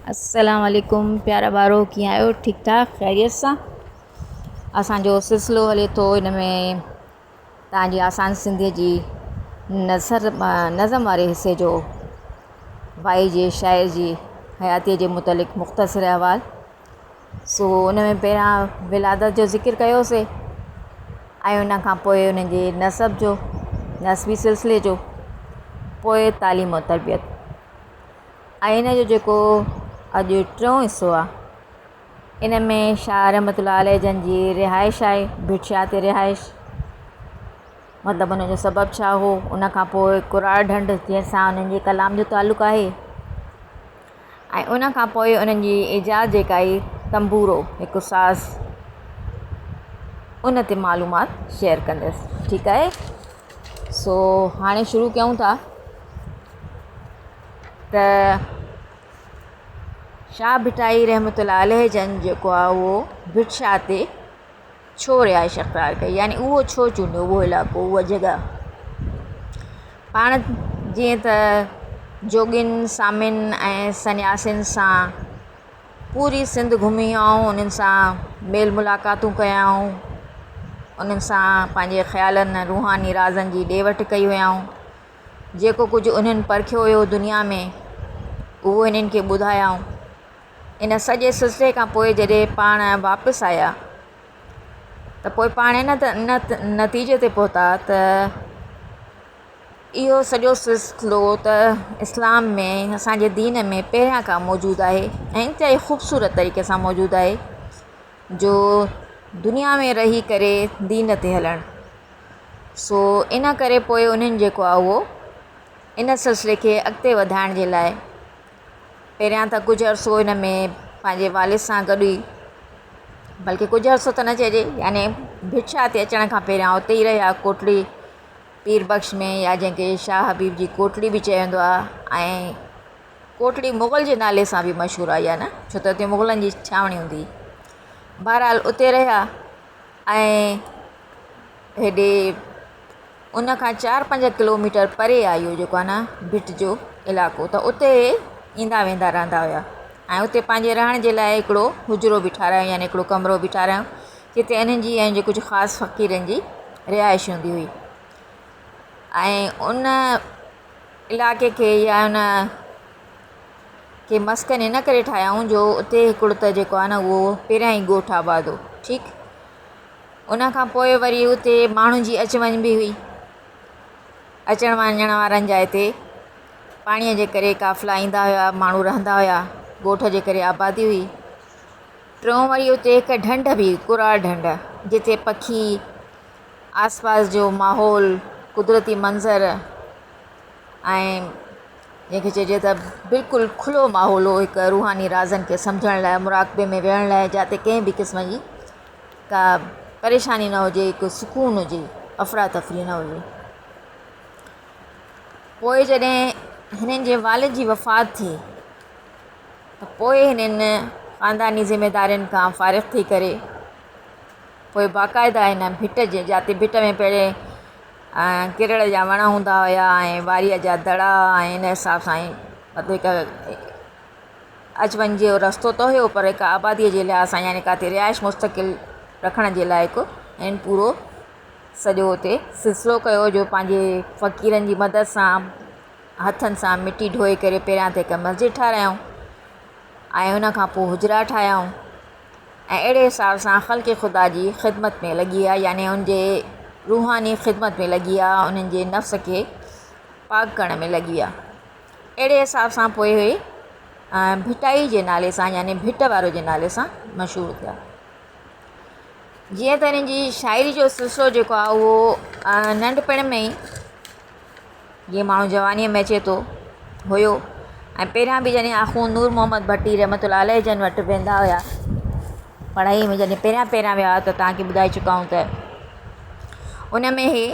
अस्सलाम वालेकुम प्यारा ॿारो, कीअं आहियो? ठीकु ठाक ख़ैरियत सां? असांजो सिलसिलो हले थो हिन में तव्हांजी आसान सिंधीअ जी नज़म वारे हिसे जो भाई जे शाइर जी हयातीअ जे मुतलिक़ मुख़्तसिर अहवाल। सो उन में पहिरां विलादत जो ज़िक्र कयोसीं ऐं उन खां पोइ उन्हनि जे नसब जो नस्बी सिलसिले जो, पोइ तालीम और तरबियत ऐं इन जो जेको अॼु टियों हिसो आहे, इन में शाह रहमतुल्लाह अलैह जन जी रिहाइश आहे, भिटशा ते रिहाइश, मतिलबु उनजो सबबु छा हो। उन खां पोइ कुरार ढंढ जंहिंसां उन्हनि जे कलाम जो तालुक़ु आहे, ऐं उन खां पोइ उन्हनि जी इजाज़ जेका आहे तंबूरो हिकु साज़, उन ते मालूमात शेयर कंदसि। ठीकु आहे, सो हाणे शुरू कयूं था। त शाह भिटाई रहमतुल्लाह अलैह जन जेको आहे उहो भिटशा ते छो रिहाइश अख़्तियार कई, यानी उहो छो चूंडियो, उहो इलाइक़ो, उहा जॻह। पाण जीअं त जोगिन सामिन ऐं सन्यासिन सां पूरी सिंध घुमी आऊं, उन्हनि सां मेल मुलाक़ातूं कयाऊं, उन्हनि सां पंहिंजे ख़्यालनि रूहानी राज़नि जी ॾे वठि कई हुयाऊं। जेको कुझु उन्हनि परखियो हुयो दुनिया में, उहो इन्हनि खे ॿुधायाऊं। इन सॼे सिलसिले खां पोइ जॾहिं पाण वापसि आया त पोइ पाण नतीजे ते पहुता त इहो सॼो सिलसिलो त इस्लाम में, असांजे दीन में पहिरियां खां मौजूदु आहे ऐं इंतिहाई ख़ूबसूरत तरीक़े सां मौजूदु आहे, जो दुनिया में रही करे दीन ते हलणु। सो इन करे पोइ उन्हनि जेको आहे उहो इन सिलसिले खे अॻिते वधाइण जे लाइ पहिरियां त कुझु अर्सो हिन में पंहिंजे वालिद सां गॾु ई, बल्कि कुझु अर्सो त न चइजे, यानी भिटशा ते अचण खां पहिरियां उते ई रहिया कोटड़ी पीर बख्श में, या जंहिंखे शाह हबीब जी कोटड़ी बि चयो वेंदो आहे। ऐं कोटड़ी मुग़ल जे नाले सां बि मशहूरु आहे, या न, छो त उते मुग़लनि जी छावणी हूंदी। बहरहाल उते रहिया ऐं हेॾे उन खां 4-5 किलोमीटर परे आहे इहो जेको आहे न भिट जो इलाइक़ो, त उते ईंदा वेंदा रहंदा हुया ऐं उते पंहिंजे रहण जे लाइ हिकिड़ो हुजरो बि ठारायूं, यानी हिकिड़ो कमिरो बि ठारायूं, जिते इन्हनि जी ऐं जे कुझु ख़ासि फ़क़ीरनि जी रिहाइश हूंदी हुई। ऐं उन इलाइक़े खे या उन खे मस्कन इन करे ठाहियाऊं जो उते हिकिड़ो त जेको आहे न उहो पहिरियां ई ॻोठु आबाद हो। ठीकु, उन खां पोइ वरी उते माण्हुनि जी अच वञ बि हुई, अचण वञण वारनि जा हिते पाणीअ जे करे काफ़िला ईंदा हुया, माण्हू रहंदा हुया, ॻोठ जे करे आबादी हुई। टियों वरी उते हिकु ढंढ बि, कुरार ढंढ, जिते पखी, आसपास जो माहौल, कुदरती मंज़र ऐं जंहिंखे चइजे त बिल्कुलु खुलो माहौल हो, हिकु रूहानी राज़नि खे सम्झण लाइ, मुराक़बे में विहण लाइ, जिते कंहिं बि क़िस्म जी का परेशानी न हुजे, हिकु सुकून हुजे, अफ़रा तफ़री न हुजे। पोइ जॾहिं हिननि जे वालिद जी वफ़ात थी त पोइ हिननि ख़ानदानी ज़िमेदारियुनि खां फ़ारिग़ थी करे पोइ बाक़ाइदा हिन भिट जे, जिते भिट में पहिरें किरड़ जा वण हूंदा हुया ऐं वारीअ जा दड़ा, ऐं इन हिसाब सां ई मतिलबु हिकु अच वञ जो रस्तो त हुयो, पर हिकु आबादीअ जे लिहाज़ सां, यानी किथे रिहाइश मुस्तक़िल रखण जे लाइ हिकु हिन पूरो सॼो हुते सिलसिलो कयो, जो पंहिंजे फ़क़ीरनि जी मदद सां हथनि सां मिटी ढोए करे पहिरियां त हिकु मस्जिद ठाहिरायूं ऐं उन खां पोइ हुजरा ठाहियाऊं, ऐं अहिड़े हिसाब सां ख़ल्क़ ख़ुदा जी ख़िदमत में लॻी आहे, यानी उनजे रूहानी ख़िदमत में लॻी आहे, उन्हनि जे नफ़्स खे पाक करण में लॻी आहे। अहिड़े हिसाब सां पोइ भिटाई जे नाले सां, यानी भिट वारो जे नाले सां मशहूरु थिया। जीअं त हिननि जी शाइरी जो सिलसिलो जेको आहे उहो नंढपण में ई, जीअं माण्हू जवानीअ में अचे थो, हुयो। ऐं पहिरियां बि जॾहिं आख़ून नूर मोहम्मद भट्टी रहमतुल्लाह अलैह जन वटि वेंदा हुया पढ़ाई में, जॾहिं पहिरियां विया त तव्हांखे ॿुधाए चुकाऊं त उन में हे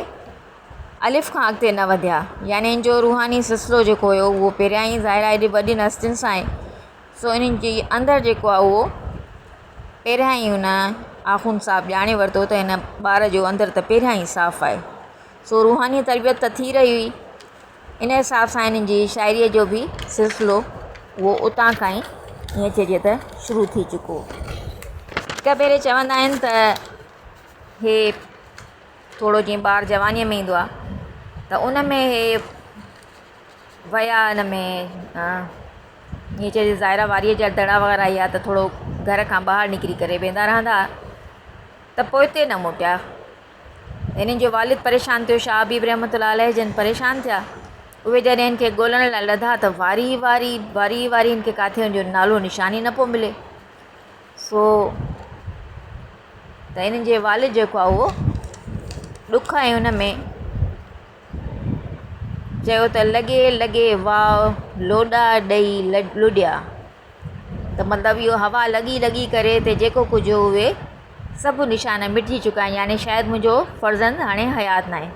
अलिफ़ खां अॻिते न वधिया, यानी इन जो रूहानी सिलसिलो जेको हुयो उहो पहिरियां ई ज़ाहिर आहे एॾी वॾी हस्तियुनि सां आहे। सो इन्हनि जी अंदरि जेको आहे उहो पहिरियां ई हुन आख़ून साहिबु ॼाणे वरितो त हिन ॿार जो अंदरि त पहिरियां ई साफ़ु आहे। सो रूहानी तरबियत त थी रही हुई, इन हिसाब सां हिननि जी शाइरीअ जो बि सिलसिलो उहो उतां खां ई ईअं चइजे त शुरू थी चुको। हिक भेरे चवंदा आहिनि त हे थोरो जीअं ॿारु जवानीअ में ईंदो आहे त उन में हे विया हिन में ईअं चइजे ज़ाइरा वारीअ जा दड़ा वग़ैरह या त थोरो घर खां ॿाहिरि निकिरी करे वेंदा रहंदा त पोइ हिते न मोटिया। हिननि जो वालिद परेशान थियो, शाह हबीब रहमतुल्लाह अलैह जन परेशान थिया। उहे जॾहिं हिन खे ॻोल्हण लाइ लधा त वारी हिन खे किथे हुनजो नालो निशानी न पियो मिले। सो त हिननि जे वालिद जेको आहे उहो ॾुख ऐं हुन में चयो त लॻे वाह लोॾा ॾेई लुॾिया, त मतिलबु इहो हवा लॻी करे त जेको कुझु उहे सभु निशान मिटिजी चुका आहिनि, यानी शायदि मुंहिंजो फ़र्ज़ंद हाणे हयात न आहे।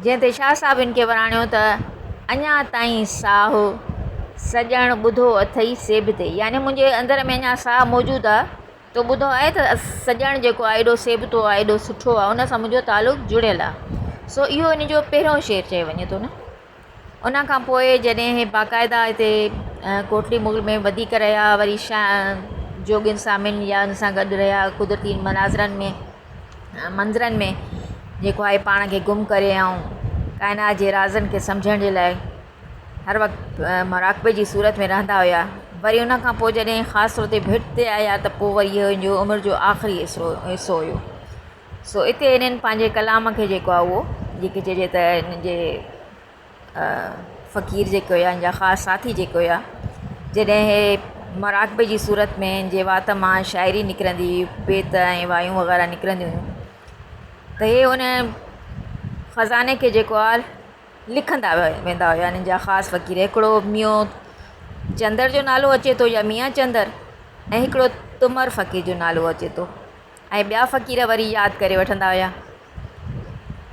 जंहिं ते शाह साहिब हिन खे वराणियो त अञा ताईं साहु सॼणु ॿुधो अथई सेब ते, यानी मुंहिंजे अंदर में अञा साहु मौजूदु आहे, तो ॿुधो आहे त सॼणु जेको आहे एॾो सेबतो आहे, एॾो सुठो आहे, उन सां मुंहिंजो तालुक़ु जुड़ियल आहे। सो इहो इन जो पहिरियों शेर चयो वञे थो न। उन खां पोइ जॾहिं हे बाक़ाइदा हिते कोटली मुग़ल में वधीक रहिया, वरी जोगिन सामिन या उन सां गॾु रहिया, कुदरती मंज़रनि में जेको आहे पाण खे गुम करे ऐं काइनात जे राज़नि खे सम्झण जे लाइ हर वक़्तु मराक़बे जी सूरत में रहंदा हुया। वरी उन खां पोइ जॾहिं ख़ासि तौर ते भिट ते आया त पोइ वरी इहो हिनजो उमिरि जो आख़िरी हिसो हुयो। सो हिते हिननि पंहिंजे कलाम खे जेको आहे उहो जेके चइजे त हिन जे फ़क़ीर जेके हुया, हिन जा ख़ासि साथी जेके हुया, जॾहिं हे मराक़बे जी सूरत में हिन जे वात मां शाइरी निकिरंदी हुई, बेत ऐं वायूं वग़ैरह निकिरंदियूं हुयूं, त हे हुन ख़ज़ाने खे जेको आहे लिखंदा वेंदा हुया हिननि जा ख़ासि फ़क़ीर। हिकिड़ो मियों चंदर जो नालो अचे थो या मियां चंदर, ऐं हिकिड़ो तुमर फ़क़ीर जो नालो अचे थो, ऐं ॿिया फ़क़ीर वरी यादि करे वठंदा हुया।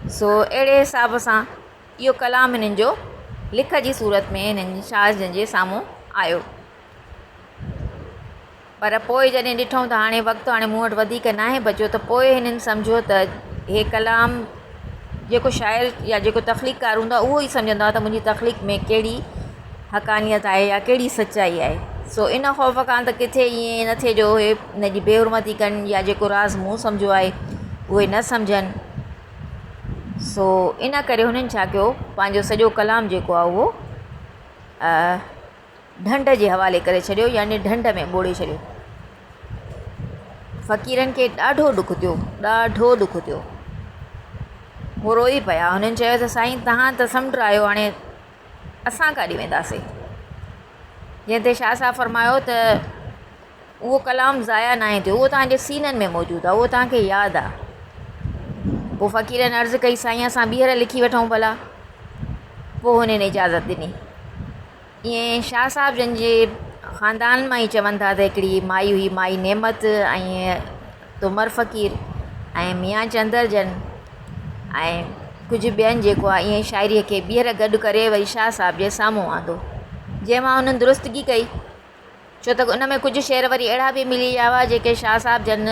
सो अहिड़े हिसाब सां इहो कलाम हिननि जो लिख जी सूरत में हिननि शाह जन जे साम्हूं आयो। पर पोइ जॾहिं ॾिठूं त हाणे वक़्तु हाणे मूं वटि वधीक न आहे बचियो, त पोइ हिननि सम्झो त हे कलाम जेको शाइर या जेको तख़लीक़कार हूंदो आहे उहो ई सम्झंदो आहे त मुंहिंजी तख़लीक़ में कहिड़ी हक़ानियत आहे या कहिड़ी सचाई आहे। सो इन ख़ौफ़ खां त किथे ईअं न थिए जो हे हिन जी बेहुरमती कनि या जेको राज़ मूं सम्झो आहे उहे न सम्झनि। सो इन करे हुननि छा कयो, पंहिंजो सॼो कलाम जेको आहे उहो ढंढ जे हवाले करे छॾियो, यानी ढंढ में ॿोड़े छॾियो। फ़क़ीरनि खे ॾाढो ॾुखु थियो, हो रोई पिया। हुननि चयो त साईं तव्हां त समुंड आहियो, हाणे असां काॾे वेंदासीं। जंहिं ते शाह साहिबु फरमायो त उहो कलाम ज़ाया न आहे थियो, उहो तव्हांजे सीननि में मौजूदु आहे, उहो तव्हांखे यादि आहे। पोइ फ़क़ीरनि अर्ज़ु कई साईं असां ॿीहर लिखी वठूं भला। पोइ हुननि इजाज़त ॾिनी। ईअं शाह साहिब जन जे ख़ानदान मां ई चवनि था त हिकिड़ी माई हुई, माई नेमत, ऐं तुमर फ़क़ीर ऐं मियां चंदर जन ऐं कुझु ॿियनि जेको आहे ईअं शाइरीअ खे ॿीहर गॾु करे वरी शाह साहिब जे साम्हूं आंदो, जंहिंमां हुननि दुरुस्तगी कई। छो त उन में कुझु शेर वरी अहिड़ा बि मिली विया हुआ जेके शाह साहिब जन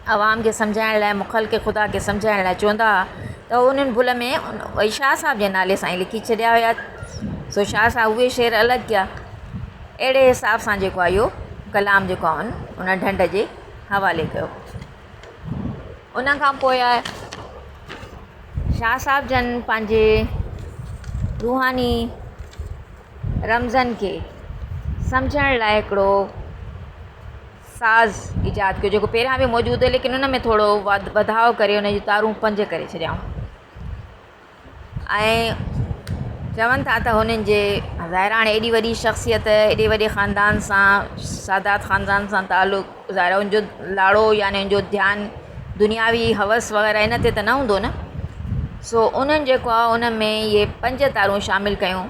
आवाम खे सम्झाइण लाइ, मुख़ल्क़ ख़ुदा खे सम्झाइण लाइ चवंदा हुआ, त उन्हनि भुल में वरी शाह साहिब जे नाले सां ई लिखी छॾिया हुया। सो शाह साहिब उहे शेर अलॻि कया। अहिड़े हिसाब सां जेको आहे इहो कलाम जेको आहे उन ढंढ जे हवाले कयो। उन खां पोइ आहे शाह साहिब जन पंहिंजे रूहानी रमज़नि खे सम्झण लाइ हिकिड़ो साज़ ईजाद कयो, जेको पहिरियां बि मौजूदु आहे, लेकिन उन में थोरो वधाउ करे उन जी तारूं 5 करे छॾियाऊं। ऐं चवनि था त हुननि जे ज़ाहिर हाणे एॾी वॾी शख़्सियत, एॾे वॾे ख़ानदान सां, सादात ख़ानदान सां तालुक़ु, ज़ाहिर हुनजो लाड़ो यानी हुनजो ध्यानु दुनियावी हवस वग़ैरह इन ते त न हूंदो न। सो उन्हनि जेको आहे उन में इहे 5 तारूं शामिलु कयूं।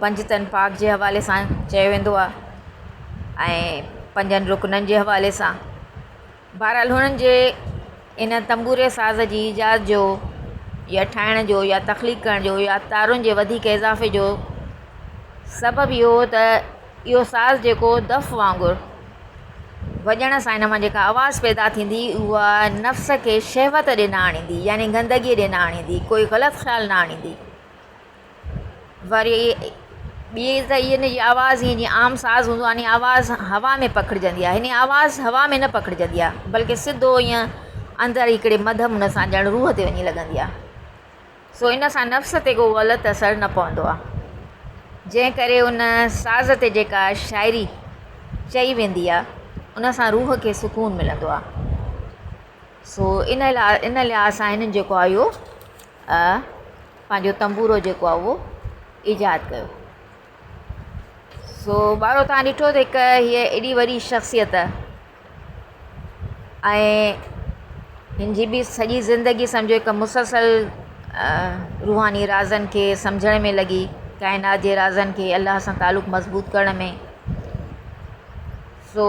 पंजतन पाक जे हवाले सां चयो वेंदो आहे ऐं 5 रुकननि जे हवाले सां। बहरहाल हुननि जे इन तंबूरे साज़ जी ईजाद जो या ठाहिण जो या तख़लीक़ करण जो या तारुनि जे वधीक इज़ाफ़े जो सबबु इहो त इहो साज़ जेको दफ़ वांगुरु वॼण सां इन मां जेका आवाज़ु पैदा थींदी उहा नफ़्स खे शहवत ॾे न आणींदी, यानी गंदगी ॾे न आणींदी, कोई ग़लति ख़्यालु न आणींदी। वरी ॿी त हिन जी आवाज़ हीअं जीअं आम साज़ हूंदो आहे, यानी आवाज़ हवा में पखिड़िजंदी आहे, हिन आवाज़ हवा में न पखिड़िजंदी आहे, बल्कि सिधो ईअं अंदरि हिकिड़े मधम हुन सां ॼण रूह ते वञी लॻंदी आहे। सो इन सां नफ़्स ते को ग़लति असरु न पवंदो आहे, जंहिं करे उन साज़ ते जेका शाइरी चई वेंदी आहे उन सां रूह खे सुकून मिलंदो आहे। सो इन लिहाज़ सां हिननि जेको आहे इहो पंहिंजो तंबूरो जेको आहे उहो ईजाद कयो। सो ॿारो तव्हां ॾिठो त हिकु हीअ एॾी वॾी शख़्सियत ऐं हिन जी बि सॼी ज़िंदगी सम्झो हिकु मुसलसल रूहानी राज़नि खे सम्झण में लॻी, काइनात जे राज़नि खे अलाह सां तालुक़ु मज़बूत करण में। सो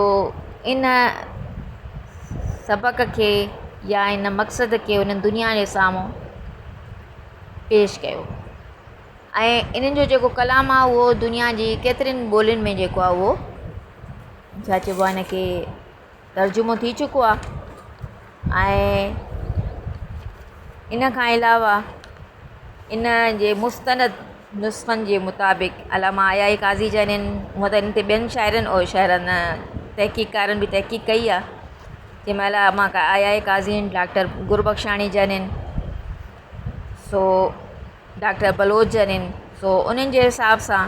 इन सबक़ खे या इन मक़सद खे उन्हनि दुनिया जे साम्हूं पेश कयो ऐं इन्हनि जो जेको कलाम आहे उहो दुनिया जी केतिरनि ॿोलियुनि में जेको आहे उहो छा चइबो आहे हिनखे तर्जुमो थी चुको आहे। ऐं इन खां अलावा इन जे मुस्तनद नुस्ख़नि जे मुताबिक़ अलामा आया काज़ी जन आहिनि। हूअं त इन ते ॿियनि शाइरनि और शाइरनि तहक़ीक़कारनि बि तहक़ीक़ कई आहे, जंहिंमें अलामा आया काज़ी आहिनि, डॉक्टर गुरबख्शानी जन आहिनि, सो डॉक्टर बलोच जन आहिनि। सो उन्हनि जे हिसाब सां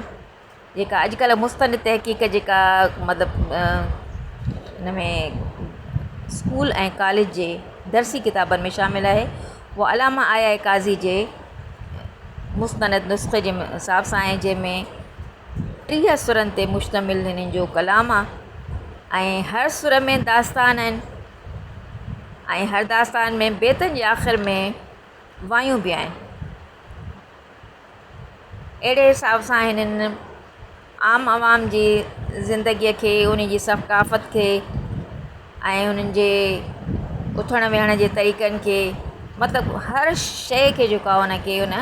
जेका अॼुकल्ह मुस्तनद तहक़ीक़ जेका मतिलबु हिन में स्कूल ऐं कॉलेज जे दर्सी किताबनि में शामिल आहे, उहो अलामा आया काज़ी जे मुस्तनद नुस्ख़े जे हिसाब सां आहे, जंहिंमें 30 सुरनि ते मुश्तमिल हिननि जो कलाम आहे ऐं हर सुर में दास्तान आहिनि ऐं हर दास्तान में बेतनि जे आख़िर में वायूं बि आहिनि। अहिड़े हिसाब सां हिननि आम आवाम जी ज़िंदगीअ खे, उन जी सक़ाफ़त खे ऐं उन्हनि जे उथण वेहण जे तरीक़नि खे, मतिलबु हर शइ खे जेको आहे उनखे उन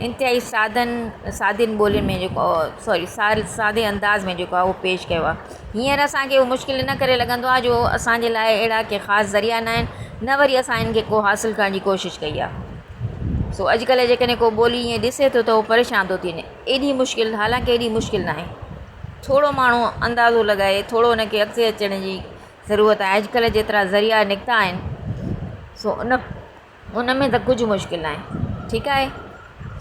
इंतिहाई सादिन ॿोलियुनि में जेको सादे अंदाज़ में जेको आहे उहो पेश कयो आहे। हींअर असांखे उहो मुश्किल इन करे लॻंदो आहे जो असांजे लाइ अहिड़ा के ख़ासि ज़रिया न आहिनि, न वरी असां इनखे को हासिलु करण जी कोशिशि कई आहे। सो अॼुकल्ह जेकॾहिं को ॿोली ईअं ॾिसे थो त उहो परेशान थो थी वञे, एॾी मुश्किल, हालांकि एॾी मुश्किल न आहे, थोरो माण्हू अंदाज़ो लॻाए, थोरो उनखे अॻिते अचण जी ज़रूरत आहे। अॼुकल्ह जेतिरा ज़रिया निकिता आहिनि सो उन में त कुझु मुश्किल न आहे। ठीकु आहे,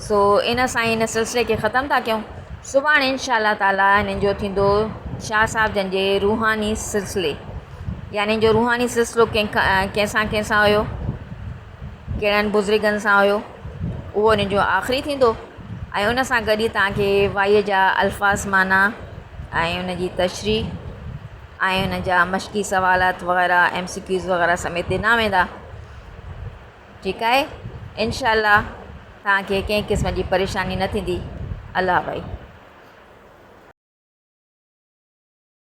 सो इन सां ई हिन सिलसिले खे ख़तमु था कयूं। सुभाणे इंशाअल्लाह ताला हिननि जो थींदो शाह साहिब जन जे रूहानी सिलसिले, यानी हिन जो रूहानी सिलसिलो कंहिंसां हुयो, कहिड़नि बुज़ुर्गनि सां हुयो, उहो हिन जो आख़िरी थींदो ऐं उन सां गॾु ई तव्हांखे वाईअ जा अल्फाज़ माना ऐं उन जी तशरीह ऐं उन जा मश्की सवालात वग़ैरह MCQs वग़ैरह समेत ॾिना वेंदा। ठीकु आहे, इंशाअल्लाह तव्हांखे कंहिं क़िस्म जी परेशानी न थींदी। अल्लाह भाई।